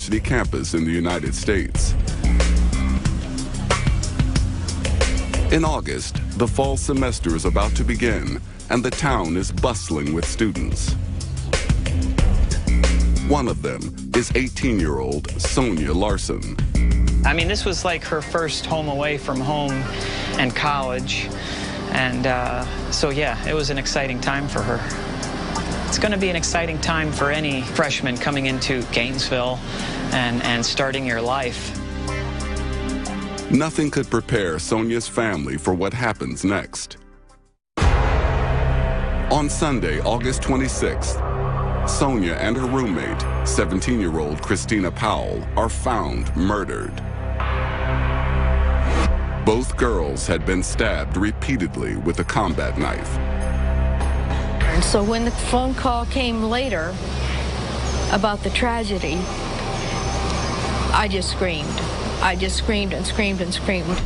university campus in the United States. In August, the fall semester is about to begin, and the town is bustling with students. One of them is 18-year-old Sonia Larson. I mean, this was like her first home away from home and college. And so, yeah, it was an exciting time for her. It's going to be an exciting time for any freshman coming into Gainesville and starting your life. Nothing could prepare Sonia's family for what happens next. On Sunday, August 26th, Sonia and her roommate, 17-year-old Christina Powell, are found murdered. Both girls had been stabbed repeatedly with a combat knife. And so when the phone call came later about the tragedy, I just screamed. I just screamed and screamed and screamed.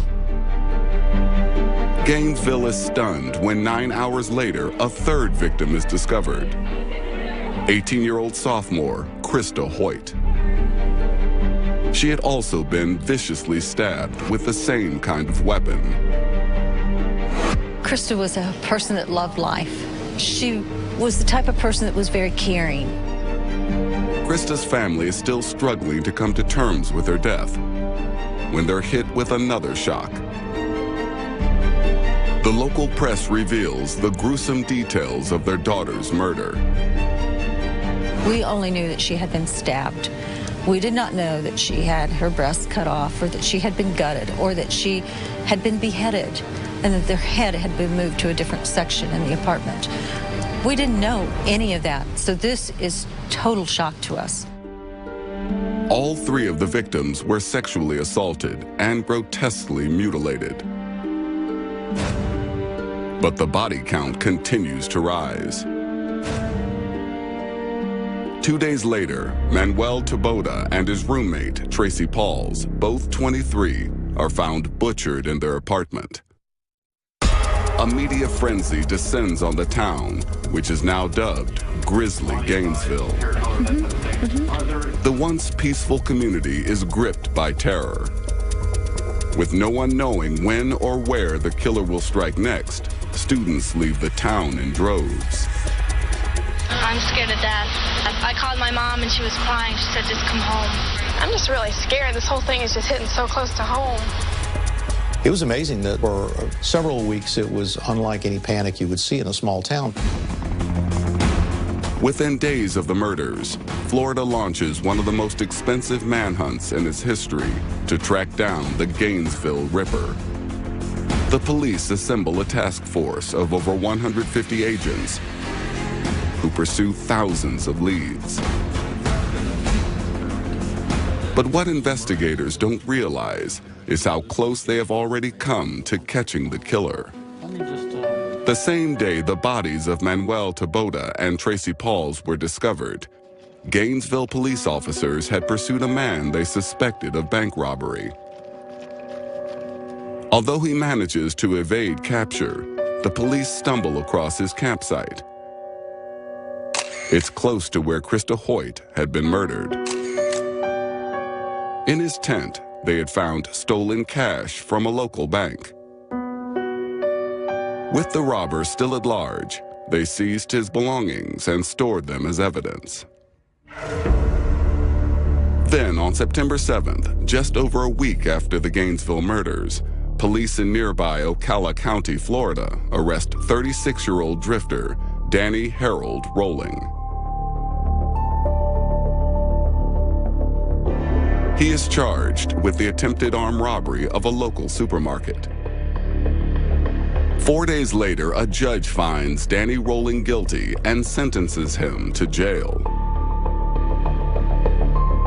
Gainesville is stunned when 9 hours later, a third victim is discovered. 18-year-old sophomore, Krista Hoyt. She had also been viciously stabbed with the same kind of weapon. Krista was a person that loved life. She was the type of person that was very caring. Krista's family is still struggling to come to terms with her death when they're hit with another shock. The local press reveals the gruesome details of their daughter's murder. We only knew that she had been stabbed. We did not know that she had her breasts cut off, or that she had been gutted, or that she had been beheaded, and that their head had been moved to a different section in the apartment. We didn't know any of that, so this is total shock to us. All three of the victims were sexually assaulted and grotesquely mutilated. But the body count continues to rise. 2 days later, Manuel Taboada and his roommate, Tracy Pauls, both 23, are found butchered in their apartment. A media frenzy descends on the town, which is now dubbed Grizzly Gainesville. The once peaceful community is gripped by terror. With no one knowing when or where the killer will strike next, students leave the town in droves. I'm scared to death. I called my mom and she was crying. She said, just come home. I'm just really scared. This whole thing is just hitting so close to home. It was amazing that for several weeks it was unlike any panic you would see in a small town. Within days of the murders, Florida launches one of the most expensive manhunts in its history to track down the Gainesville Ripper. The police assemble a task force of over 150 agents who pursue thousands of leads. But what investigators don't realize is how close they have already come to catching the killer. The same day the bodies of Manuel Taboada and Tracy Pauls were discovered, Gainesville police officers had pursued a man they suspected of bank robbery. Although he manages to evade capture, the police stumble across his campsite. It's close to where Krista Hoyt had been murdered. In his tent, they had found stolen cash from a local bank. With the robber still at large, they seized his belongings and stored them as evidence. Then, on September 7th, just over a week after the Gainesville murders, police in nearby Ocala County, Florida, arrest 36-year-old drifter Danny Harold Rolling. He is charged with the attempted armed robbery of a local supermarket. 4 days later, a judge finds Danny Rolling guilty and sentences him to jail.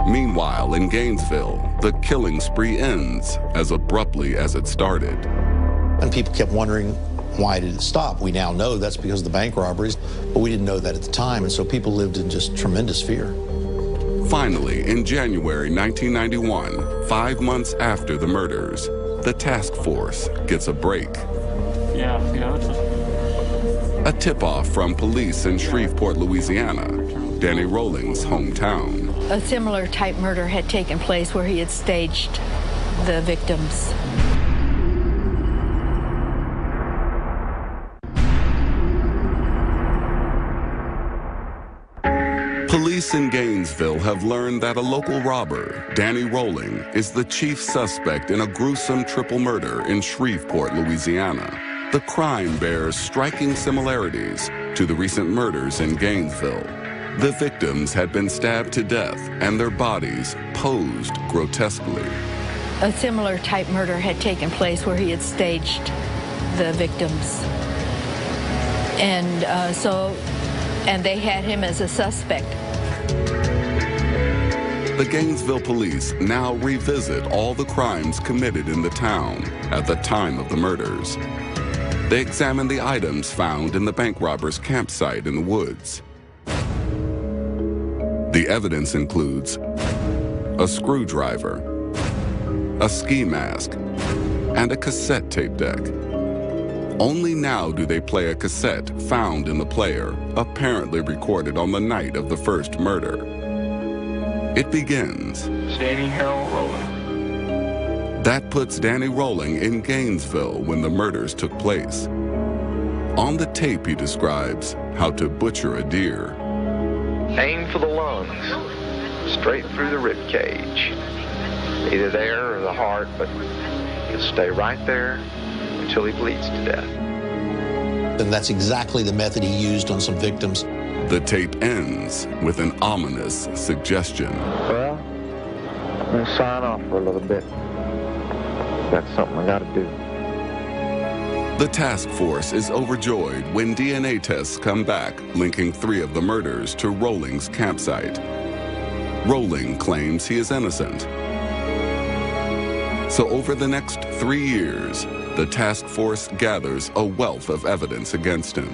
Meanwhile, in Gainesville, the killing spree ends as abruptly as it started. And people kept wondering, why did it stop? We now know that's because of the bank robberies, but we didn't know that at the time, and so people lived in just tremendous fear. Finally, in January 1991, 5 months after the murders, the task force gets a break. A tip-off from police in Shreveport, Louisiana, Danny Rolling's hometown. A similar type murder had taken place where he had staged the victims. Police in Gainesville have learned that a local robber, Danny Rolling, is the chief suspect in a gruesome triple murder in Shreveport, Louisiana. The crime bears striking similarities to the recent murders in Gainesville. The victims had been stabbed to death and their bodies posed grotesquely. A similar type murder had taken place where he had staged the victims. And they had him as a suspect. The Gainesville police now revisit all the crimes committed in the town at the time of the murders. They examine the items found in the bank robber's campsite in the woods. The evidence includes a screwdriver, a ski mask, and a cassette tape deck. Only now do they play a cassette found in the player, apparently recorded on the night of the first murder. It begins. Danny Harold Rolling. That puts Danny Rolling in Gainesville when the murders took place. On the tape, he describes how to butcher a deer. Aim for the lungs, straight through the rib cage. Either there or the heart, but he'll stay right there until he bleeds to death. And that's exactly the method he used on some victims. The tape ends with an ominous suggestion. Well, I'm going to sign off for a little bit. That's something I got to do. The task force is overjoyed when DNA tests come back, linking 3 of the murders to Rolling's campsite. Rolling claims he is innocent. So over the next 3 years, the task force gathers a wealth of evidence against him.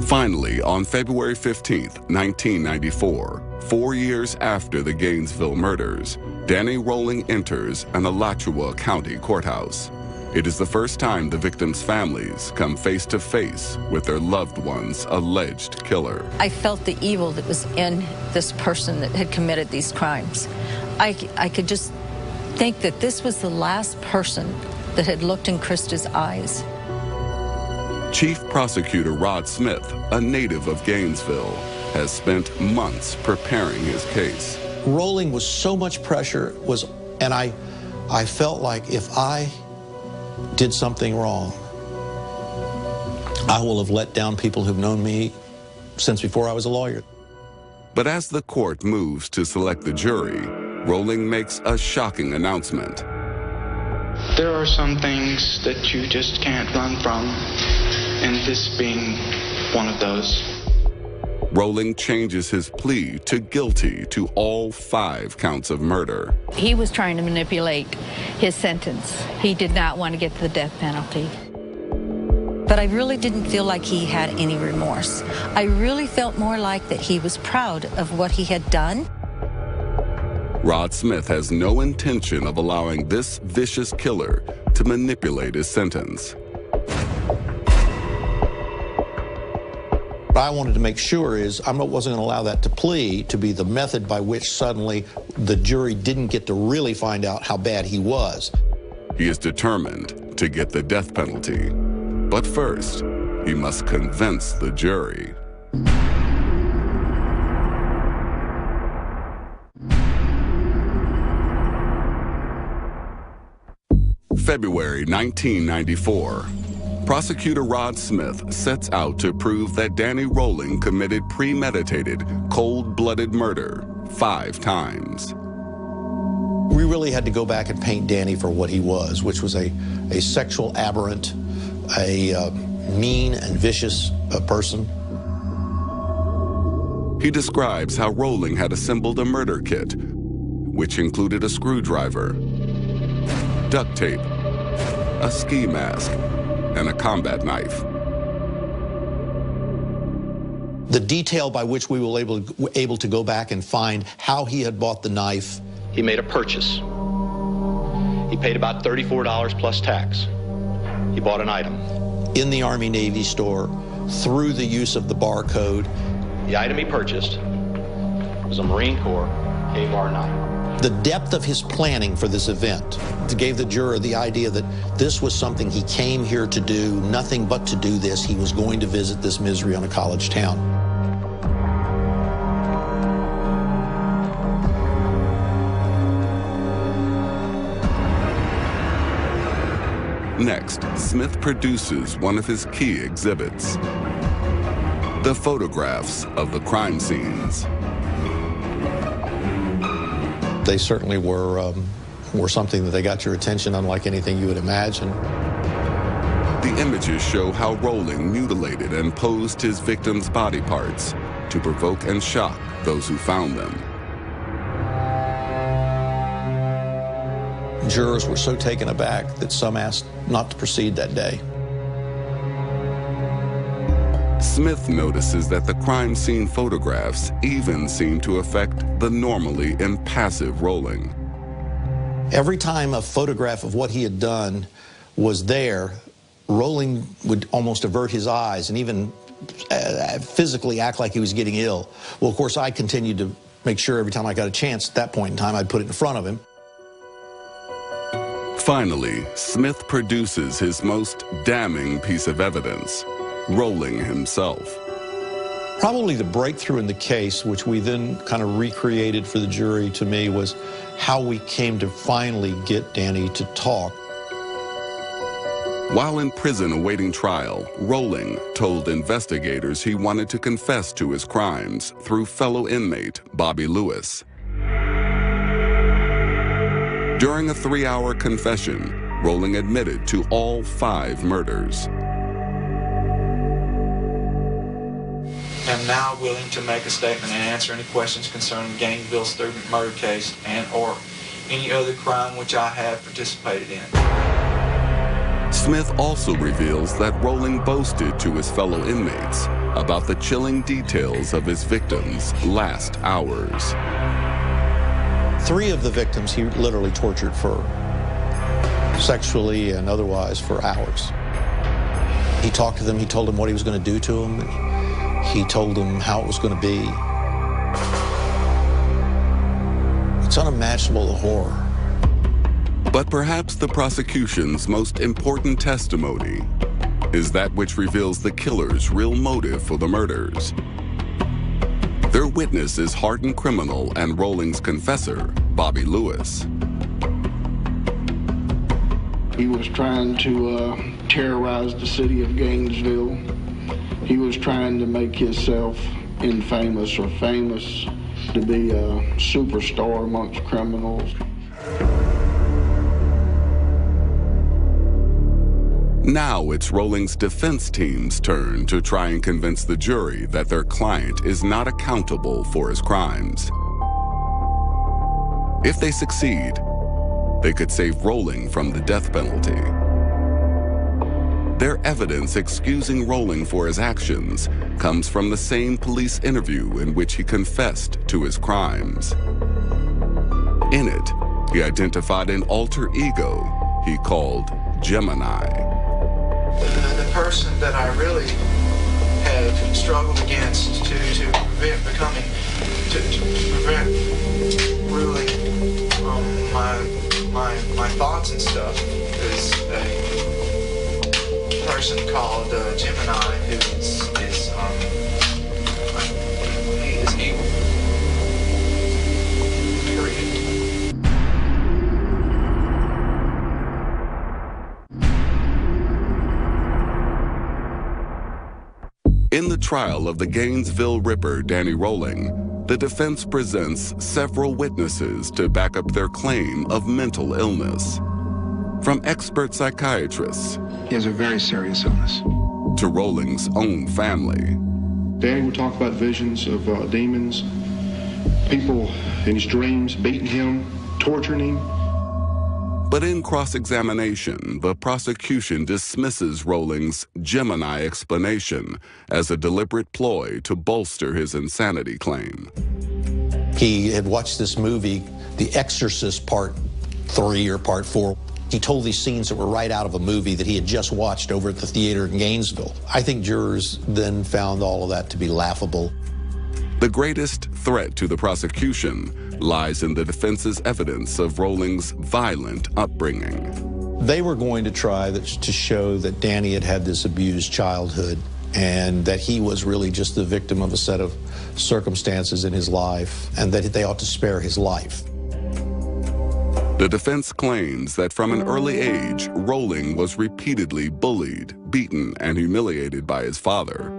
Finally, on February 15th, 1994, 4 years after the Gainesville murders, Danny Rolling enters an Alachua County courthouse. It is the first time the victims' families come face to face with their loved one's alleged killer. I felt the evil that was in this person that had committed these crimes. I could just think that this was the last person that had looked in Krista's eyes. Chief Prosecutor Rod Smith, a native of Gainesville, has spent months preparing his case. Rolling was so much pressure, and I felt like if I did something wrong, I will have let down people who've known me since before I was a lawyer. But as the court moves to select the jury, Rolling makes a shocking announcement. There are some things that you just can't run from, and this being one of those. Rolling changes his plea to guilty to all 5 counts of murder. He was trying to manipulate his sentence. He did not want to get to the death penalty. But I really didn't feel like he had any remorse. I really felt more like that he was proud of what he had done. Rod Smith has no intention of allowing this vicious killer to manipulate his sentence. What I wanted to make sure is I wasn't going to allow that plea to be the method by which suddenly the jury didn't get to really find out how bad he was. He is determined to get the death penalty. But first, he must convince the jury. February 1994. Prosecutor Rod Smith sets out to prove that Danny Rolling committed premeditated, cold-blooded murder 5 times. We really had to go back and paint Danny for what he was, which was a sexual aberrant, a mean and vicious person. He describes how Rolling had assembled a murder kit, which included a screwdriver, duct tape, a ski mask, and a combat knife. The detail by which we were able to go back and find how he had bought the knife. He made a purchase. He paid about $34 plus tax. He bought an item. In the Army-Navy store, through the use of the barcode. The item he purchased was a Marine Corps KMAR-9. The depth of his planning for this event gave the juror the idea that this was something he came here to do, nothing but to do this. He was going to visit this misery on a college town. Next, Smith produces one of his key exhibits, the photographs of the crime scenes. They certainly were something that they got your attention unlike anything you would imagine. The images show how Rolling mutilated and posed his victims' body parts to provoke and shock those who found them. Jurors were so taken aback that some asked not to proceed that day. Smith notices that the crime scene photographs even seem to affect the normally impassive Rolling. Every time a photograph of what he had done was there, Rolling would almost avert his eyes and even physically act like he was getting ill. Well, of course, I continued to make sure every time I got a chance at that point in time, I'd put it in front of him. Finally, Smith produces his most damning piece of evidence, Rolling himself. Probably the breakthrough in the case, which we then kind of recreated for the jury, to me, was how we came to finally get Danny to talk. While in prison awaiting trial, Rolling told investigators he wanted to confess to his crimes through fellow inmate Bobby Lewis. During a 3-hour confession, Rolling admitted to all 5 murders. I'm now willing to make a statement and answer any questions concerning Gainesville's third murder case and/or any other crime which I have participated in. Smith also reveals that Rolling boasted to his fellow inmates about the chilling details of his victims' last hours. 3 of the victims he literally tortured for sexually and otherwise for hours. He talked to them, he told them what he was going to do to them. He told them how it was going to be. It's unimaginable, the horror. But perhaps the prosecution's most important testimony is that which reveals the killer's real motive for the murders. Their witness is hardened criminal and Rolling's confessor, Bobby Lewis. He was trying to terrorize the city of Gainesville. He was trying to make himself infamous or famous, to be a superstar amongst criminals. Now it's Rolling's defense team's turn to try and convince the jury that their client is not accountable for his crimes. If they succeed, they could save Rolling from the death penalty. Their evidence excusing Rolling for his actions comes from the same police interview in which he confessed to his crimes. In it, he identified an alter ego he called Gemini. The person that I really have struggled against to prevent becoming, to prevent ruling my thoughts and stuff is a person called Gemini, who is evil. Period. In the trial of the Gainesville Ripper, Danny Rolling, the defense presents several witnesses to back up their claim of mental illness. From expert psychiatrists. He has a very serious illness. To Rolling's own family. Danny would talk about visions of demons, people in his dreams beating him, torturing him. But in cross-examination, the prosecution dismisses Rolling's Gemini explanation as a deliberate ploy to bolster his insanity claim. He had watched this movie, The Exorcist Part 3 or Part 4. He told these scenes that were right out of a movie that he had just watched over at the theater in Gainesville. I think jurors then found all of that to be laughable. The greatest threat to the prosecution lies in the defense's evidence of Rolling's violent upbringing. They were going to try to show that Danny had had this abused childhood and that he was really just the victim of a set of circumstances in his life and that they ought to spare his life. The defense claims that from an early age, Rolling was repeatedly bullied, beaten, and humiliated by his father.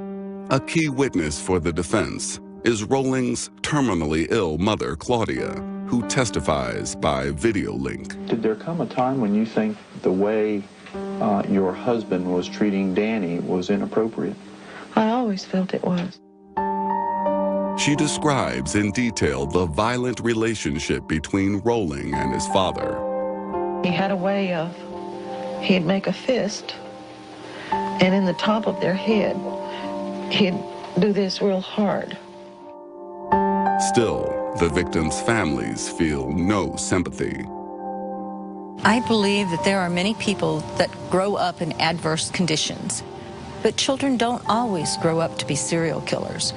A key witness for the defense is Rolling's terminally ill mother, Claudia, who testifies by video link. Did there come a time when you think the way your husband was treating Danny was inappropriate? I always felt it was. She describes in detail the violent relationship between Rolling and his father. He had a way of, he'd make a fist, and in the top of their head, he'd do this real hard. Still, the victims' families feel no sympathy. I believe that there are many people that grow up in adverse conditions, but children don't always grow up to be serial killers.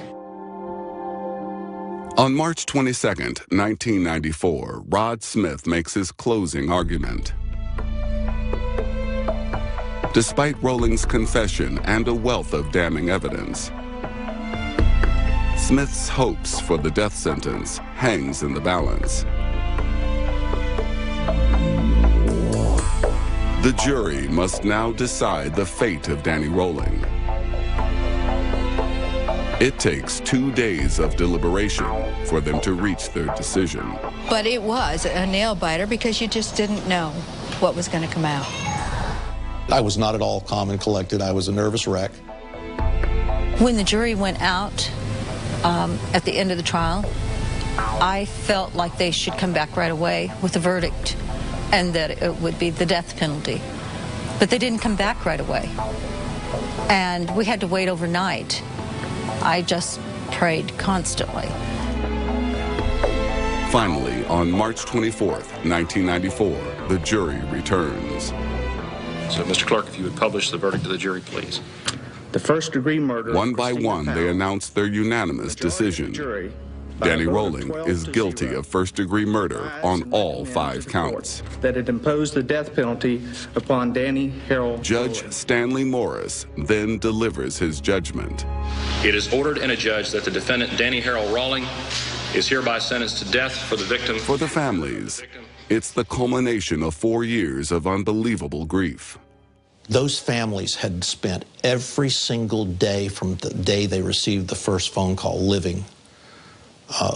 On March 22, 1994, Rod Smith makes his closing argument. Despite Rolling's confession and a wealth of damning evidence, Smith's hopes for the death sentence hangs in the balance. The jury must now decide the fate of Danny Rolling. It takes 2 days of deliberation for them to reach their decision. But it was a nail-biter because you just didn't know what was going to come out. I was not at all calm and collected. I was a nervous wreck. When the jury went out at the end of the trial, I felt like they should come back right away with a verdict and that it would be the death penalty. But they didn't come back right away. And we had to wait overnight. I just prayed constantly. Finally, on March 24th, 1994, the jury returns. So, Mr. Clerk, if you would publish the verdict to the jury, please. The first-degree murder. One by one, they announced their unanimous decision. Danny Rolling is guilty of first-degree murder on all 5 counts. That it imposed the death penalty upon Danny Harold. Judge Stanley Morris then delivers his judgment. It is ordered and adjudged that the defendant, Danny Harold Rolling, is hereby sentenced to death for the victim. For the families, it's the culmination of 4 years of unbelievable grief. Those families had spent every single day from the day they received the first phone call living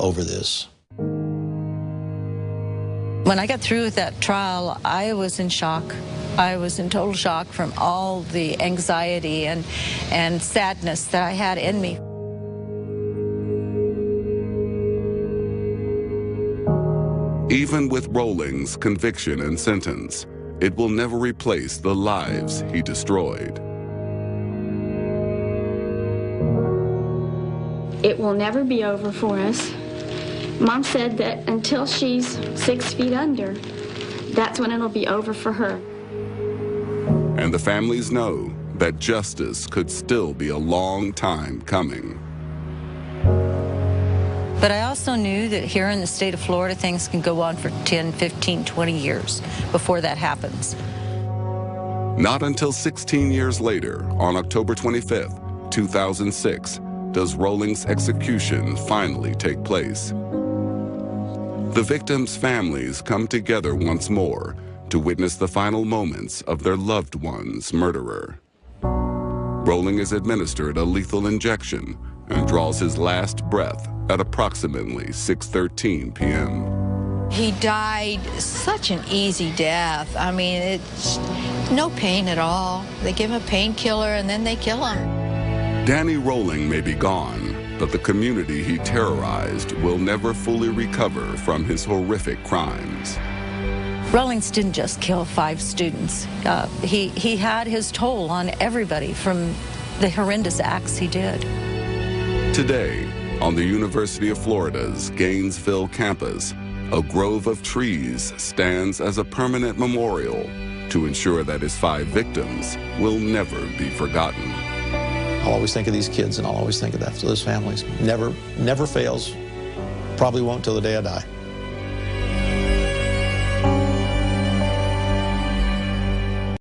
over this. When I got through with that trial, I was in shock. I was in total shock from all the anxiety and sadness that I had in me. Even with Rolling's conviction and sentence, it will never replace the lives he destroyed. It will never be over for us. Mom said that until she's 6 feet under, that's when it'll be over for her. And the families know that justice could still be a long time coming. But I also knew that here in the state of Florida, things can go on for 10, 15, 20 years before that happens. Not until 16 years later, on October 25th, 2006, does Rolling's execution finally take place. The victims' families come together once more to witness the final moments of their loved one's murderer. Rolling is administered a lethal injection and draws his last breath at approximately 6:13 p.m. He died such an easy death. I mean, it's no pain at all. They give him a painkiller and then they kill him. Danny Rolling may be gone, but the community he terrorized will never fully recover from his horrific crimes. Rollings didn't just kill 5 students. He had his toll on everybody from the horrendous acts he did. Today, on the University of Florida's Gainsville campus, a grove of trees stands as a permanent memorial to ensure that his 5 victims will never be forgotten. I'll always think of these kids, and I'll always think of that for those families. Never fails. Probably won't till the day I die.